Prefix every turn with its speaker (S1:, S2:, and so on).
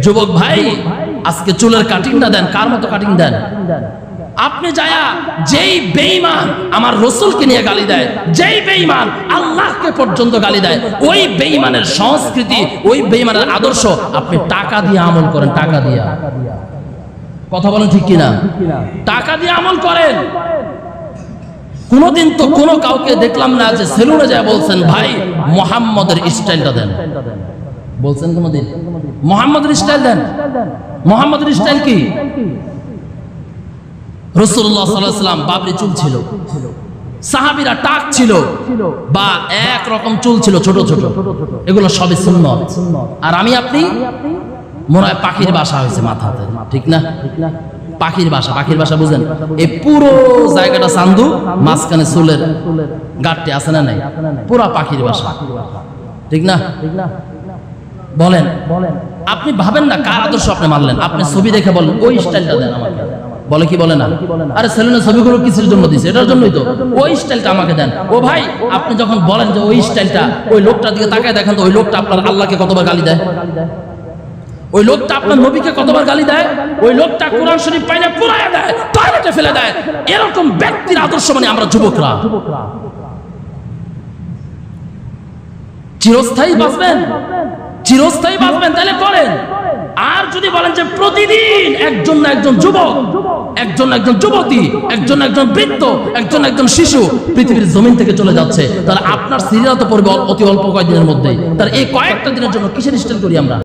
S1: যুবক ভাই, আজকে চুলের কাটিংটা দেন, কার মতো কাটিং দেন? আপনি যায়া যেই বেঈমান আমার রাসূলকে নিয়ে গালি দেয়, যেই বেঈমান আল্লাহকে পর্যন্ত গালি দেয়, ওই বেঈমানের সংস্কৃতি, ওই বেঈমানের আদর্শ আপনি টাকা দিয়ে আমল করেন। টাকা দিয়ে, কথা বলেন ঠিক কিনা? টাকা দিয়ে আমল করেন। কোনদিন তো কোনো কাউকে দেখলাম না যে সেলুনে যায় বলছেন ভাই মুহাম্মদের স্টাইলটা দেন, বলছেন কোনদিন? মুহাম্মদের স্টাইল দেন। মুহাম্মদের স্টাইল কি? রাসূলুল্লাহ সাল্লাল্লাহু আলাইহি ওয়াসাল্লাম বাবরি চুল ছিল, সাহাবীরা টাক ছিল বা এক রকম চুল ছিল ছোট ছোট, এগুলো সবই সুন্নাত। আর আমি আপনি মনে হয় পাখির বাসা হয়েছে মাথাতে, ঠিক না? পাখির বাসা, পাখির বাসা বুঝেন? এই পুরো জায়গাটা চান্দু, মাঝখানে চুলের গাঁটটি আছে না নাই? পুরা পাখির বাসা, ঠিক না? বলেন, আপনি ভাবেন না কার আদর্শ আপনি মানলেন? আপনি ছবি দেখে বলেন ওই স্টাইলটা দেন আমাকে, বলে কি বলে না? আরে সেলুনের ছবিগুলো কিসের জন্য দিছে? এটার জন্যই তো। ওই স্টাইলটা আমাকে দেন। ও ভাই, আপনি যখন বলেন যে ওই স্টাইলটা, ওই লোকটার দিকে তাকায় দেখেন তো ওই লোকটা আপনার আল্লাহকে কতবার গালি দেয়, ওই লোকটা আপনার নবীকে কতবার গালি দেয়, ওই লোকটা কোরআন শরীফ পাইলে পুরায়া দেয়, টয়লেটে ফেলে দেয়। এরকম ব্যক্তির আদর্শ মানে আমরা যুবকরা চিরস্থায়ী বাঁচবেন, চিরস্থায়ী বাঁচবেন, তাহলে করেন। আর যদি বলেন যে প্রতিদিন একজন না একজন যুবক, একজন না একজন যুবতী, একজন না একজন বৃদ্ধ, একজন না একজন শিশু পৃথিবীর জমিন থেকে চলে যাচ্ছে, তাহলে আপনার সিরিয়াল তো পড়বে অতি অল্প কয়েকদিনের মধ্যেই। তাহলে এই কয়েকটা দিনের জন্য কিসের স্টাইল করি আমরা?